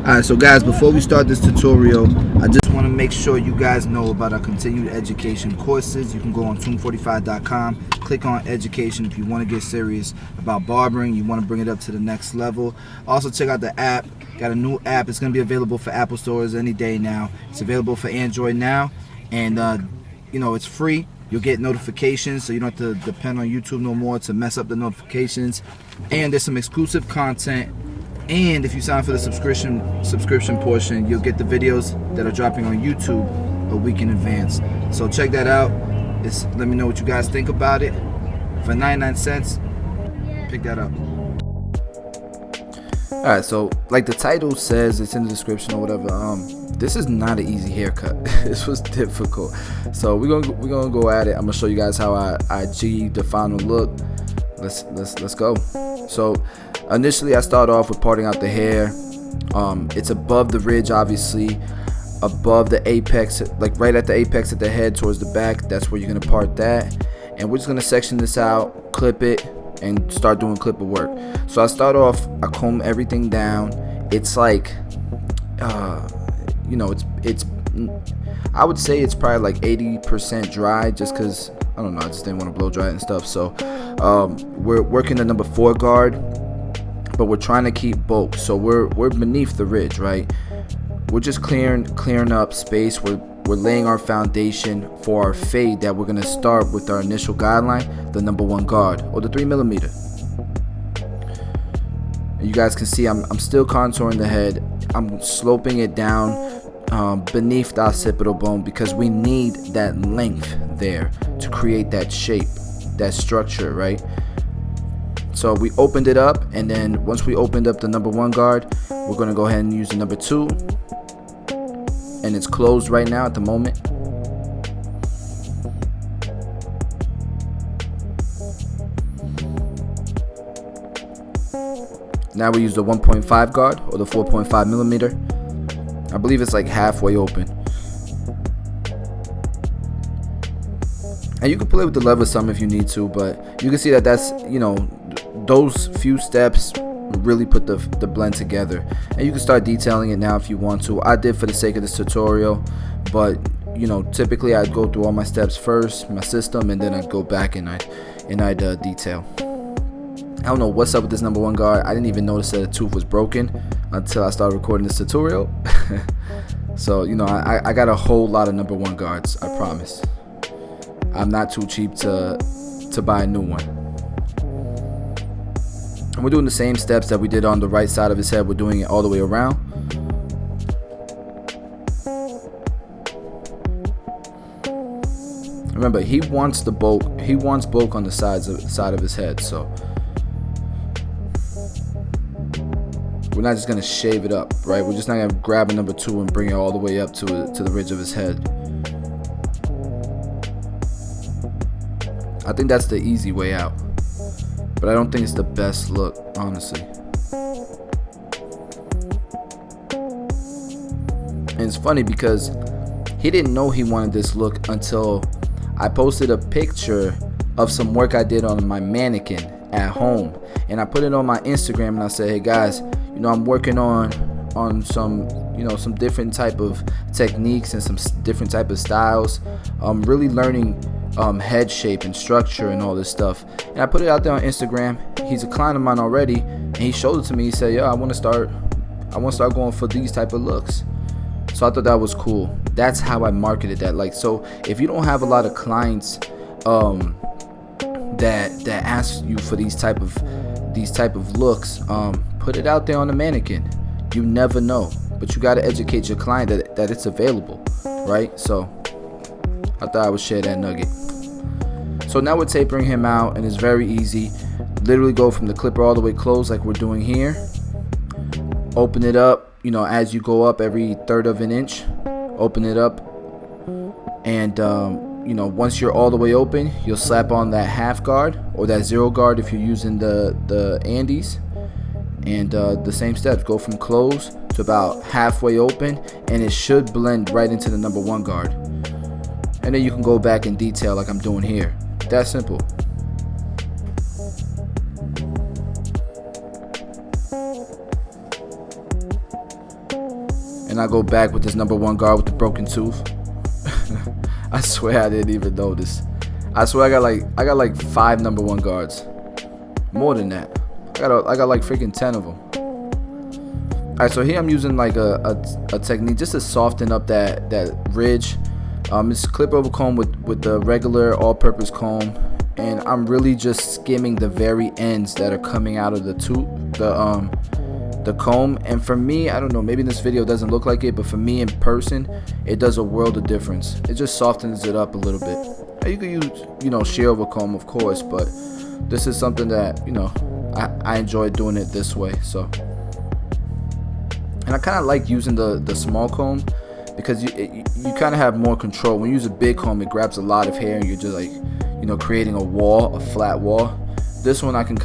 Alright, so guys, before we start this tutorial, I just want to make sure you guys know about our continued education courses. You can go on toon45.com, click on education if you want to get serious about barbering, you want to bring it up to the next level. Also check out the app. Got a new app. It's going to be available for Apple stores any day now. It's available for Android now, and it's free. You'll get notifications, so you don't have to depend on YouTube no more to mess up the notifications. And there's some exclusive content. And if you sign up for the subscription portion, you'll get the videos that are dropping on YouTube a week in advance. So check that out. Let me know what you guys think about it. For 99 cents, pick that up. Alright, so like the title says, it's in the description or whatever. This is not an easy haircut. This was difficult. So we're gonna go at it. I'm gonna show you guys how I achieved the final look. Let's go. So initially I start off with parting out the hair. It's above the ridge, obviously, above the apex, like right at the apex of the head towards the back. That's where you're gonna part that, and we're just gonna section this out, clip it, and start doing clipper work. So I start off, I comb everything down. It's like it's I would say it's probably like 80% dry, just because I don't know, I just didn't want to blow dry it and stuff. So we're working the number 4 guard, but we're trying to keep bulk, so we're beneath the ridge, right? We're just clearing up space. We're laying our foundation for our fade that we're gonna start with our initial guideline, the number 1 guard, or the 3mm. You guys can see I'm still contouring the head. I'm sloping it down beneath the occipital bone, because we need that length there to create that shape, that structure, right? So we opened it up, and then once we opened up the number 1 guard, we're going to go ahead and use the number 2, and it's closed right now at the moment. Now we use the 1.5 guard, or the 4.5mm. I believe it's like halfway open. And you can play with the lever some if you need to, but you can see that that's, those few steps really put the blend together. And you can start detailing it now if you want to. I did for the sake of this tutorial, but typically I'd go through all my steps first, my system, and then I'd go back and I'd detail. I don't know what's up with this number 1 guard. I didn't even notice that the tooth was broken until I started recording this tutorial. So I got a whole lot of number 1 guards, I promise. I'm not too cheap to buy a new one. And we're doing the same steps that we did on the right side of his head. We're doing it all the way around. Remember, he wants the bulk. He wants bulk on the side of his head. So we're not just gonna shave it up, right? We're just not gonna grab a number 2 and bring it all the way up to the ridge of his head. I think that's the easy way out, but I don't think it's the best look, honestly. And it's funny because he didn't know he wanted this look until I posted a picture of some work I did on my mannequin at home, and I put it on my Instagram, and I said, hey guys, I'm working on some some different type of techniques and some different type of styles. I'm really learning head shape and structure and all this stuff, and I put it out there on Instagram. He's a client of mine already, and he showed it to me. He said, I want to start going for these type of looks. So I thought that was cool. That's how I marketed that. Like, so if you don't have a lot of clients that ask you for these type of looks, put it out there on the mannequin. You never know, but you got to educate your client that it's available, right? So I thought I would share that nugget. So now we're tapering him out, and it's very easy. Literally go from the clipper all the way closed like we're doing here. Open it up, as you go up every 1/3 of an inch. Open it up, and once you're all the way open, you'll slap on that half guard or that 0 guard if you're using the Andes. And the same steps, go from close to about halfway open, and it should blend right into the number 1 guard. And then you can go back and detail like I'm doing here. That simple. and I go back with this #1 guard with the broken tooth. I swear I didn't even notice. I swear I got like 5 #1 guards. More than that. I got like freaking 10 of them. Alright, so here I'm using like a technique just to soften up that ridge. It's a clip over comb with the regular all-purpose comb, and I'm really just skimming the very ends that are coming out of the comb. And for me, I don't know, maybe in this video it doesn't look like it, but for me in person, it does a world of difference. It just softens it up a little bit. Now, you could use, you know, shear over comb, of course, but this is something that, you know, I enjoy doing it this way. So, and I kind of like using the small comb because you kind of have more control. When you use a big comb, it grabs a lot of hair and you're just like, you know, creating a flat wall. This one I can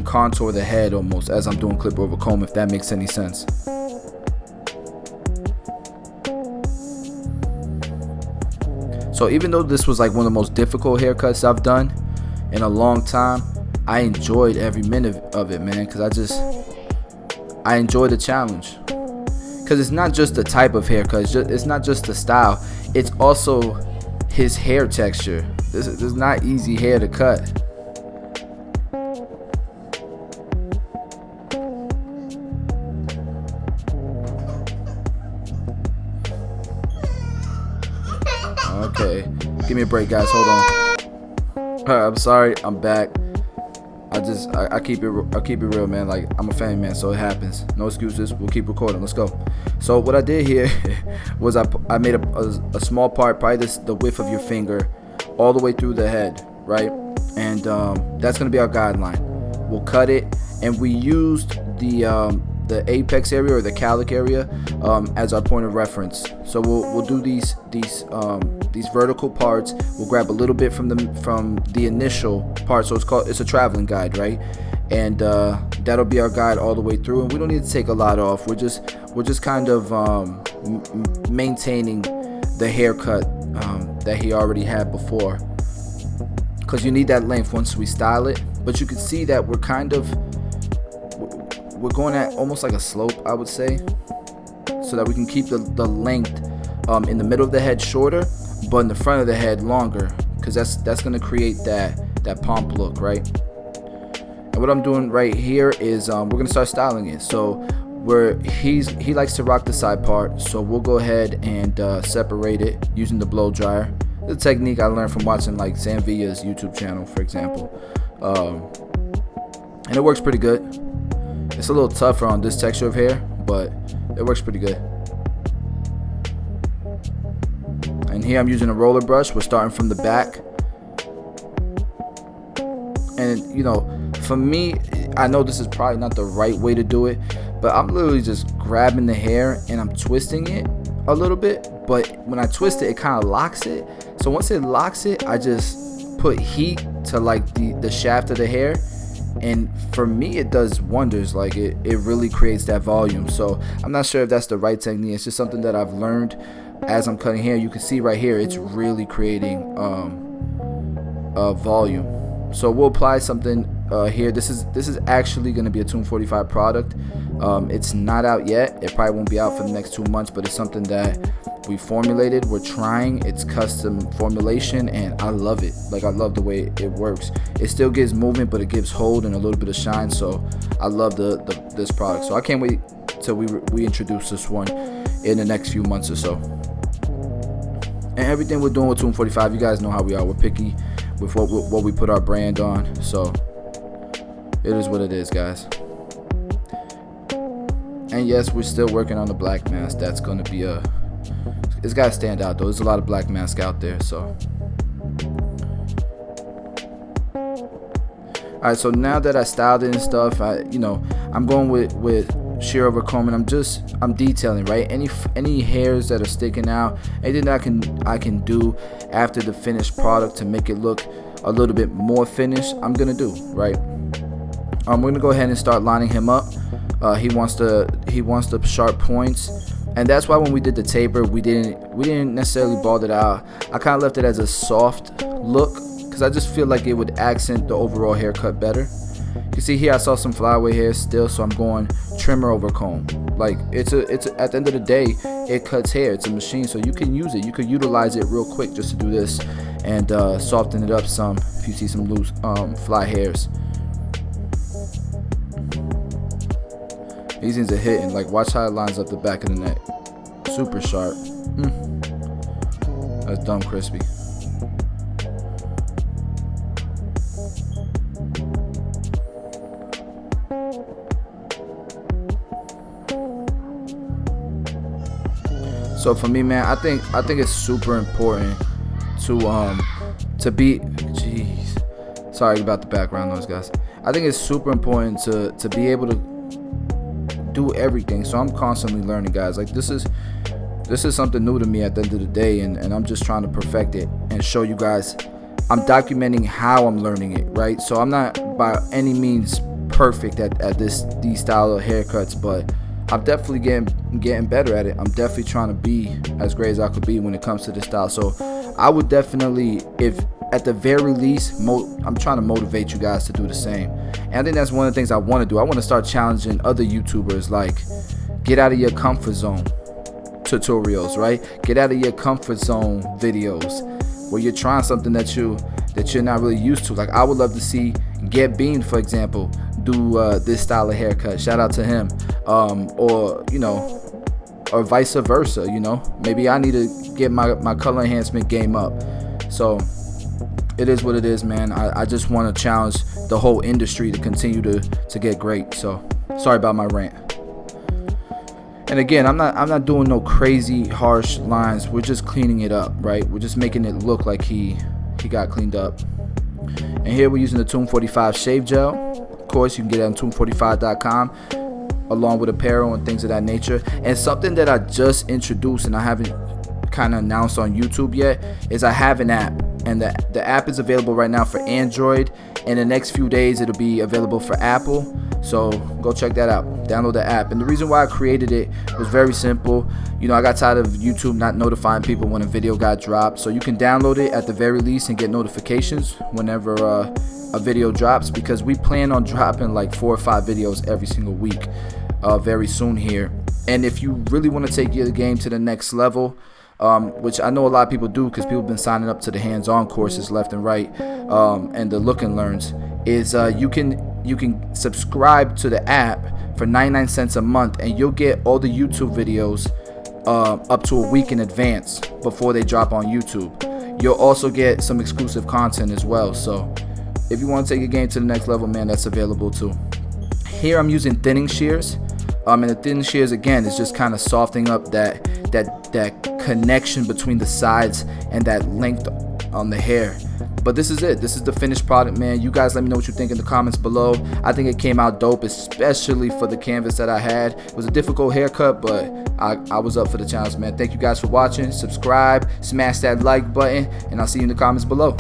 contour the head almost as I'm doing clip over comb, if that makes any sense. So even though this was like one of the most difficult haircuts I've done in a long time, I enjoyed every minute of it, man, because I enjoy the challenge. Because it's not just the type of haircut, it's not just the style, it's also his hair texture. This is not easy hair to cut. Okay, give me a break, guys. Hold on. Alright, I'm sorry. I'm back. I keep it real, man. Like, I'm a fan, man, so it happens. No excuses. We'll keep recording. Let's go. So what I did here was I made a small part, probably the width of your finger, all the way through the head, right? And that's gonna be our guideline. We'll cut it, and we used the apex area or the calic area as our point of reference. So we'll do these vertical parts. We'll grab a little bit from the initial part. So it's a traveling guide, right? And that'll be our guide all the way through. And we don't need to take a lot off. We're just kind of maintaining the haircut that he already had before, because you need that length once we style it. But you can see that we're going at almost like a slope, I would say, so that we can keep the length in the middle of the head shorter, but in the front of the head longer, because that's going to create that pomp look, right? And what I'm doing right here is we're going to start styling it. So he likes to rock the side part, so we'll go ahead and separate it using the blow dryer. The technique I learned from watching like Sam Villa's YouTube channel, for example, and it works pretty good. It's a little tougher on this texture of hair, but it works pretty good. And here I'm using a roller brush. We're starting from the back. And, you know, for me, I know this is probably not the right way to do it, but I'm literally just grabbing the hair and I'm twisting it a little bit. But when I twist it, it kind of locks it. So once it locks it, I just put heat to like the shaft of the hair. And for me, it does wonders. Like it really creates that volume. So I'm not sure if that's the right technique. It's just something that I've learned as I'm cutting hair. You can see right here, it's really creating volume. So we'll apply something here. This is actually going to be a Tune 45 product. It's not out yet. It probably won't be out for the next 2 months, but it's something that we formulated. We're trying. It's custom formulation, and I love it. Like, I love the way it works. It still gives movement, but it gives hold and a little bit of shine. So I love this product. So I can't wait till we introduce this one in the next few months or so. And everything we're doing with Tune 45, you guys know how we are. We're picky with what we put our brand on. So it is what it is, guys. And yes, we're still working on the black mask. That's going to be it's got to stand out, though. There's a lot of black mask out there. So alright, so now that I styled it and stuff, I'm going with shear over comb, and I'm detailing, right? Any hairs that are sticking out, anything that I can do after the finished product to make it look a little bit more finished, I'm gonna do, right? We're gonna go ahead and start lining him up. He wants the sharp points, and that's why when we did the taper, we didn't necessarily bald it out. I kind of left it as a soft look, because I just feel like it would accent the overall haircut better. You can see here I saw some flyaway hair still, so I'm going trimmer over comb. Like it's at the end of the day, it cuts hair. It's a machine, so you can use it. You could utilize it real quick just to do this and soften it up some if you see some loose fly hairs. These things are hitting. Like, watch how it lines up the back of the neck. Super sharp. That's dumb crispy. So for me, man, I think it's super important to be, jeez, sorry about the background noise, guys. I think it's super important to be able to do everything. So I'm constantly learning, guys. Like this is something new to me at the end of the day, and I'm just trying to perfect it and show you guys. I'm documenting how I'm learning it, right? So I'm not by any means perfect at these style of haircuts, but I'm definitely getting better at it. I'm definitely trying to be as great as I could be when it comes to this style. So I would definitely, if at the very least, I'm trying to motivate you guys to do the same. And I think that's one of the things I want to do. I want to start challenging other YouTubers, like get out of your comfort zone tutorials, right? Get out of your comfort zone videos where you're trying something that you're not really used to. Like I would love to see Get Bean, for example, do this style of haircut. Shout out to him. Or you know, or vice versa. You know, maybe I need to get my color enhancement game up. So it is what it is, man. I just want to challenge the whole industry to continue to get great. So sorry about my rant. And again, I'm not doing no crazy harsh lines. We're just cleaning it up, right? We're just making it look like he got cleaned up. And here we're using the Tomb 45 shave gel. Of course, you can get it on tomb45.com, along with apparel and things of that nature. And something that I just introduced and I haven't kind of announced on YouTube yet is I have an app, and the app is available right now for Android. In the next few days it'll be available for Apple, so go check that out. Download the app. And the reason why I created it was very simple. You know, I got tired of YouTube not notifying people when a video got dropped, so you can download it at the very least and get notifications whenever a video drops, because we plan on dropping like 4 or 5 videos every single week very soon here. And if you really want to take your game to the next level, which I know a lot of people do, because people have been signing up to the hands-on courses left and right, and the look and learns, is you can subscribe to the app for 99 cents a month, and you'll get all the YouTube videos up to a week in advance before they drop on YouTube. You'll also get some exclusive content as well. So if you want to take your game to the next level, man, that's available too. Here I'm using thinning shears. And the thin shears, again, is just kind of softening up that connection between the sides and that length on the hair. But this is it. This is the finished product, man. You guys let me know what you think in the comments below. I think it came out dope, especially for the canvas that I had. It was a difficult haircut, but I was up for the challenge, man. Thank you guys for watching. Subscribe, smash that like button, and I'll see you in the comments below.